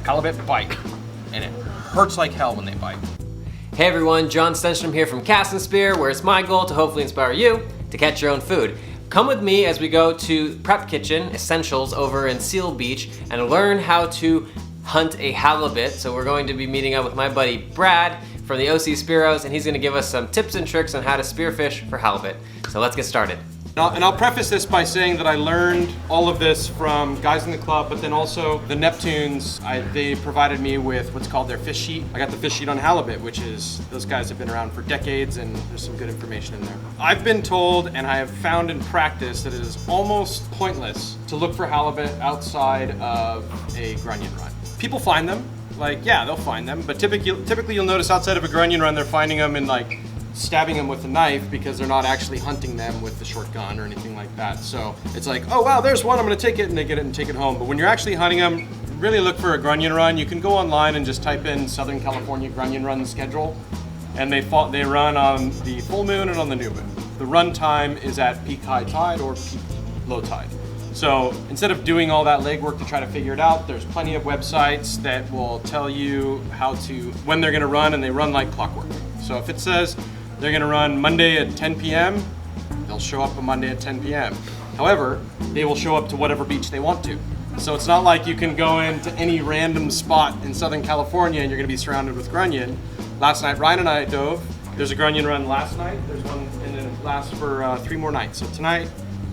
Halibut bite, and it hurts like hell when they bite. Hey everyone, John Stenstrom here from Cast and Spear, where it's my goal to hopefully inspire you to catch your own food. Come with me as we go to Prep Kitchen Essentials over in Seal Beach and learn how to hunt a halibut. So we're going to be meeting up with my buddy Brad from the OC Spearos, and he's going to give us some tips and tricks on how to spearfish for halibut. So let's get started. And I'll preface this by saying that I learned all of this from guys in the club, but then also the Neptunes, they provided me with what's called their fish sheet. I got the fish sheet on halibut, which is, those guys have been around for decades and there's some good information in there. I've been told, and I have found in practice, that it is almost pointless to look for halibut outside of a Grunion run. People find them, they'll find them, but typically you'll notice outside of a Grunion run, they're finding them in stabbing them with a knife because they're not actually hunting them with the short gun or anything like that. So it's like, oh wow, there's one, I'm gonna take it, and they get it and take it home. But when you're actually hunting them, really look for a Grunion run. You can go online and just type in Southern California Grunion run schedule, and they run on the full moon and on the new moon. The run time is at peak high tide or peak low tide. So instead of doing all that legwork to try to figure it out, there's plenty of websites that will tell you when they're gonna run, and they run like clockwork. So if it says they're gonna run Monday at 10 p.m., they'll show up on Monday at 10 p.m. However, they will show up to whatever beach they want to. So it's not like you can go into any random spot in Southern California and you're gonna be surrounded with Grunion. Last night, Ryan and I dove. There's a Grunion run last night. There's one, and then it lasts for 3 more nights. So tonight,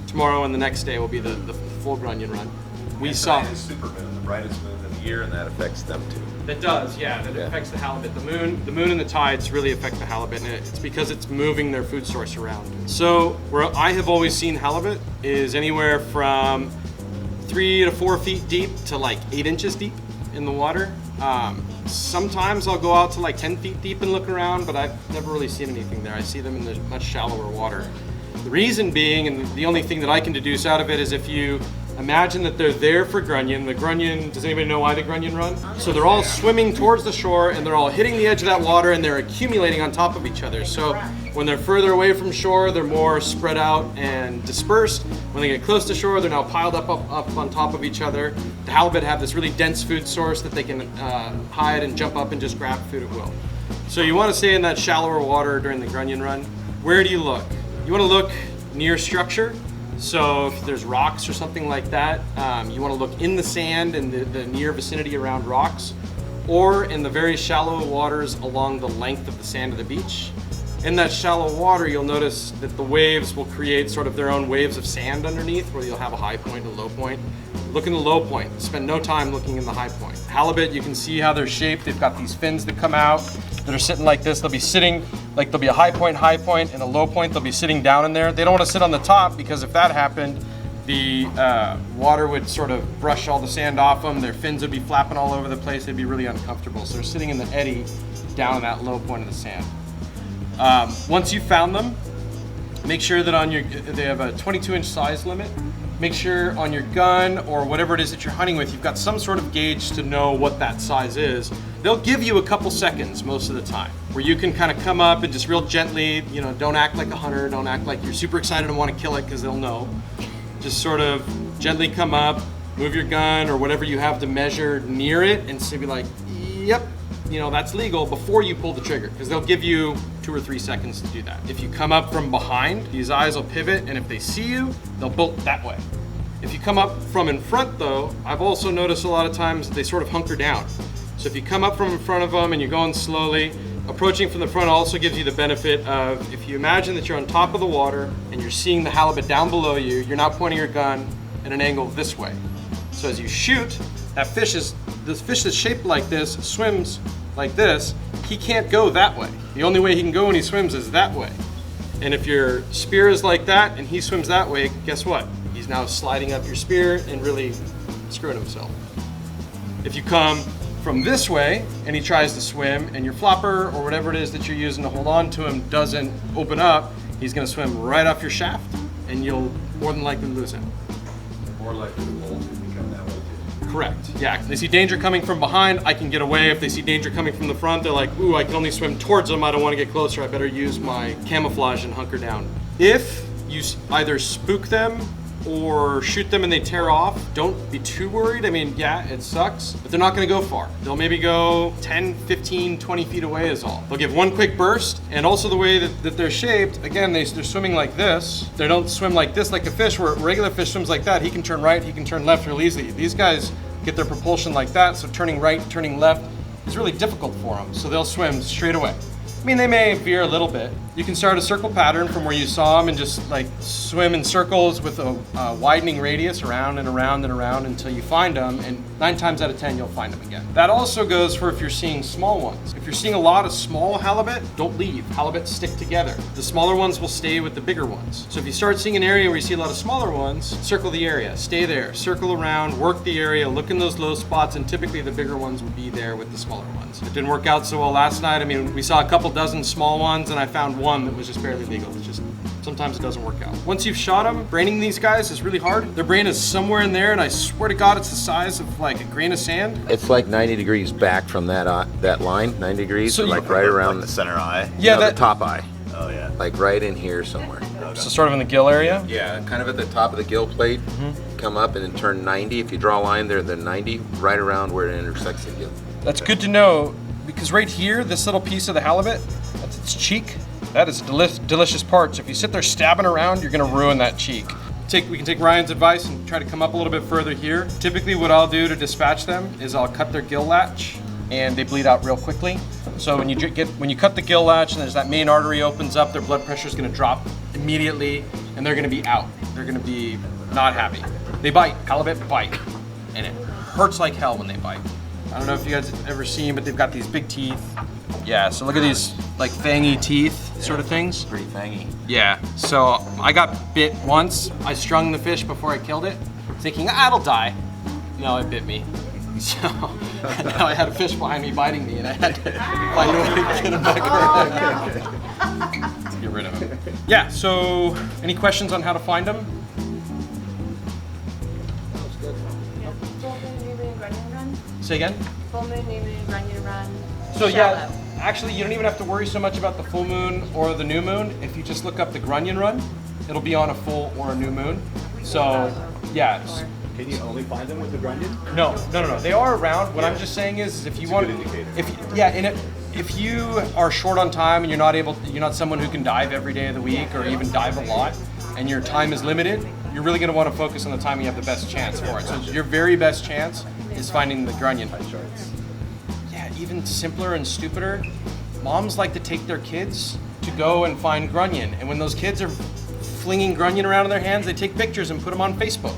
tomorrow, and the next day will be the full Grunion run. We saw. Tonight is super moon, the brightest moon of the year, and that affects them too. That does, yeah. That affects the halibut. The moon and the tides really affect the halibut, and it's because it's moving their food source around. So where I have always seen halibut is anywhere from 3 to 4 feet deep to 8 inches deep in the water. Sometimes I'll go out to 10 feet deep and look around, but I've never really seen anything there. I see them in the much shallower water. The reason being, and the only thing that I can deduce out of it, is if you imagine that they're there for Grunion. The Grunion, does anybody know why the Grunion run? So they're all swimming towards the shore, and they're all hitting the edge of that water, and they're accumulating on top of each other. So when they're further away from shore, they're more spread out and dispersed. When they get close to shore, they're now piled up on top of each other. The halibut have this really dense food source that they can hide and jump up and just grab food at will. So you want to stay in that shallower water during the Grunion run. Where do you look? You want to look near structure. So if there's rocks or something like that, you want to look in the sand and the near vicinity around rocks, or in the very shallow waters along the length of the sand of the beach. In that shallow water, you'll notice that the waves will create sort of their own waves of sand underneath, where you'll have a high point and a low point. Look in the low point. Spend no time looking in the high point. Halibut, you can see how they're shaped. They've got these fins that come out that are sitting like this. They'll be sitting, there'll be a high point, and a low point. They'll be sitting down in there. They don't want to sit on the top, because if that happened, the water would sort of brush all the sand off them. Their fins would be flapping all over the place. They'd be really uncomfortable. So they're sitting in the eddy down in that low point of the sand. Once you've found them, make sure that they have a 22-inch size limit. Make sure on your gun or whatever it is that you're hunting with, you've got some sort of gauge to know what that size is. They'll give you a couple seconds most of the time, where you can kind of come up and just real gently, don't act like a hunter, don't act like you're super excited and want to kill it, because they'll know. Just sort of gently come up, move your gun or whatever you have to measure near it, and be like, yep, that's legal, before you pull the trigger, because they'll give you 2 or 3 seconds to do that. If you come up from behind, these eyes will pivot, and if they see you, they'll bolt that way. If you come up from in front though, I've also noticed a lot of times they sort of hunker down. So if you come up from in front of them and you're going slowly, approaching from the front also gives you the benefit of, if you imagine that you're on top of the water and you're seeing the halibut down below you, you're now pointing your gun at an angle this way. So as you shoot, this fish that's shaped like this swims like this. He can't go that way. The only way he can go when he swims is that way. And if your spear is like that and he swims that way, guess what? He's now sliding up your spear and really screwing himself. If you come from this way and he tries to swim, and your flopper or whatever it is that you're using to hold on to him doesn't open up, he's going to swim right off your shaft, and you'll more than likely lose him. More likely the wolves can become that way too. Correct. Yeah. If they see danger coming from behind, I can get away. If they see danger coming from the front, they're like, ooh, I can only swim towards them. I don't want to get closer. I better use my camouflage and hunker down. If you either spook them or shoot them and they tear off, don't be too worried. I mean, yeah, it sucks, but they're not gonna go far. They'll maybe go 10, 15, 20 feet away is all. They'll give one quick burst, and also the way that they're shaped, again, they're swimming like this. They don't swim like this like a fish, where a regular fish swims like that. He can turn right, he can turn left real easily. These guys get their propulsion like that, so turning right, turning left is really difficult for them, so they'll swim straight away. I mean, they may veer a little bit. You can start a circle pattern from where you saw them and just like swim in circles with a widening radius around and around and around until you find them, and 9 times out of 10 you'll find them again. That also goes for if you're seeing small ones. If you're seeing a lot of small halibut, don't leave. Halibut stick together. The smaller ones will stay with the bigger ones. So if you start seeing an area where you see a lot of smaller ones, circle the area, stay there, circle around, work the area, look in those low spots, and typically the bigger ones will be there with the smaller ones. It didn't work out so well last night. I mean, we saw a couple dozen small ones, and I found one that was just barely legal. It's just, sometimes it doesn't work out. Once you've shot them, braining these guys is really hard. Their brain is somewhere in there, and I swear to God, it's the size of like a grain of sand. It's like 90 degrees back from that line, 90 degrees, So like right around Like the center eye. Yeah, no, that, the top eye, Oh yeah. like right in here somewhere. so sort of in the gill area. Yeah, kind of at the top of the gill plate, come up and then turn 90. If you draw a line there, then 90, right around where it intersects the gill. That's good to know, because right here, this little piece of the halibut, that's its cheek. That is a delicious part. So if you sit there stabbing around, you're gonna ruin that cheek. We can take Ryan's advice and try to come up a little bit further here. Typically what I'll do to dispatch them is I'll cut their gill latch, and they bleed out real quickly. So when you cut the gill latch and there's that main artery opens up, their blood pressure is gonna drop immediately, and they're gonna be out. They're gonna be not happy. They bite, halibut bite, and it hurts like hell when they bite. I don't know if you guys have ever seen, but they've got these big teeth. Yeah, so look at these like fangy teeth sort of things. Pretty fangy. Yeah, so I got bit once. I strung the fish before I killed it, thinking, it'll die. No, it bit me. So now I had a fish behind me biting me, and I had to find a way to get him back. Let's get rid of him. Yeah, so any questions on how to find them? Full moon, new moon, Grunion run. Say again? Full moon, new moon, Grunion run. So Shallow. yeah, actually you don't even have to worry so much about the full moon or the new moon. If you just look up the Grunion run, it'll be on a full or a new moon. So yeah. Can you only find them with the Grunion? No. They are around. What I'm just saying is, if you It's a want, good indicator. if you are short on time and you're not someone who can dive every day of the week or even dive a lot, and your time is limited, you're really going to want to focus on the time you have the best chance for it. So your very best chance is finding the Grunion. Yeah, even simpler and stupider. Moms like to take their kids to go and find Grunion, and when those kids are flinging Grunion around in their hands, they take pictures and put them on Facebook.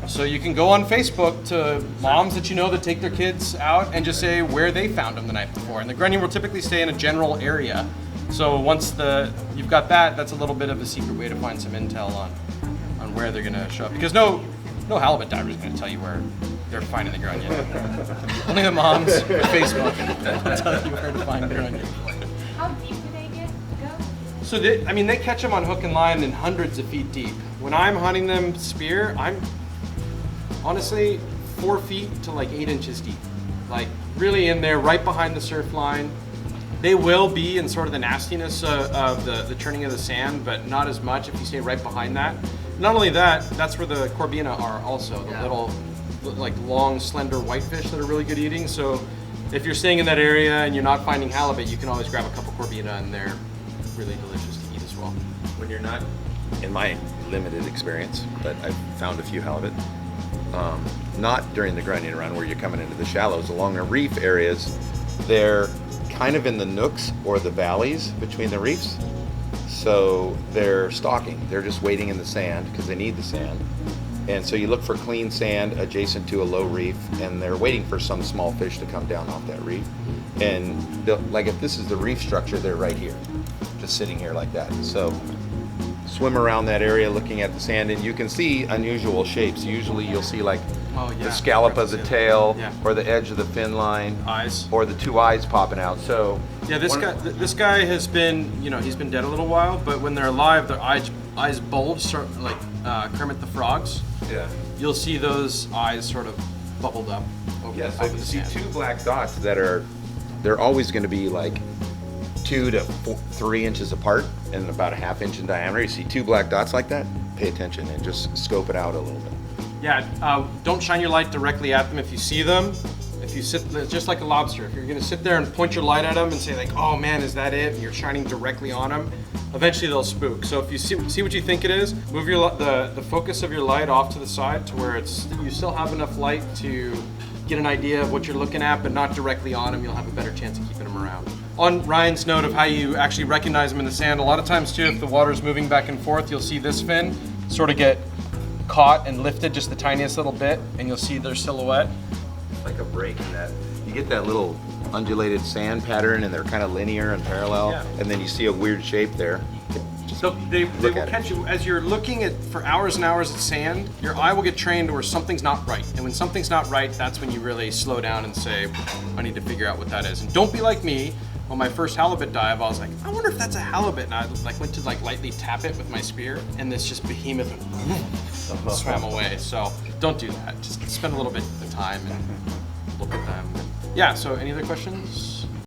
So you can go on Facebook to moms that you know that take their kids out and just say where they found them the night before. And the Grunion will typically stay in a general area. So once you've got that, that's a little bit of a secret way to find some intel on where they're gonna show up. Because no halibut diver is gonna tell you where they're finding the Grunion. Only the moms with Facebook will tell you where to find the Grunion. How deep do they go? So they catch them on hook and line in hundreds of feet deep. When I'm hunting them spear, I'm honestly 4 feet to like 8 inches deep. Like really in there, right behind the surf line. They will be in sort of the nastiness of the churning of the sand, but not as much if you stay right behind that. Not only that, that's where the corbina are also, the little like long, slender whitefish that are really good eating. So if you're staying in that area and you're not finding halibut, you can always grab a couple corbina, and they're really delicious to eat as well. When you're not, in my limited experience, but I've found a few halibut, not during the Grunion run where you're coming into the shallows, along the reef areas, they're kind of in the nooks or the valleys between the reefs. So they're stalking. They're just waiting in the sand because they need the sand. And so you look for clean sand adjacent to a low reef, and they're waiting for some small fish to come down off that reef. And like if this is the reef structure, they're right here, just sitting here like that. So swim around that area looking at the sand, and you can see unusual shapes. Usually you'll see like the scallop of the tail, or the edge of the fin line, Eyes. or the two eyes popping out. So Yeah, this guy has been, he's been dead a little while, but when they're alive, their eyes bulge, sort of like Kermit the Frogs. yeah. You'll see those eyes sort of bubbled up over Yeah, the so top if of you the see sand. two black dots they're always going to be like 2 to 3 inches apart and about a half inch in diameter. You see two black dots like that, pay attention and just scope it out a little bit. Yeah, don't shine your light directly at them if you see them. If you sit, just like a lobster, if you're gonna sit there and point your light at them and say like, oh man, is that it? And you're shining directly on them, eventually they'll spook. So if you see what you think it is, move the focus of your light off to the side to where you still have enough light to get an idea of what you're looking at, but not directly on them. You'll have a better chance of keeping them around. On Ryan's note of how you actually recognize them in the sand, a lot of times too, if the water's moving back and forth, you'll see this fin sort of get caught and lifted just the tiniest little bit, and you'll see their silhouette. Like a break in that. You get that little undulated sand pattern and they're kind of linear and parallel, Yeah. and then you see a weird shape there. So they Look will at it. catch you as you're looking at for hours and hours at sand. Your eye will get trained to where something's not right, and when something's not right, that's when you really slow down and say, I need to figure out what that is. And don't be like me. On my first halibut dive, I was like, I wonder if that's a halibut, and I went to lightly tap it with my spear, and this just behemoth swam away. So don't do that. Just spend a little bit of time and look at them. Yeah. So any other questions?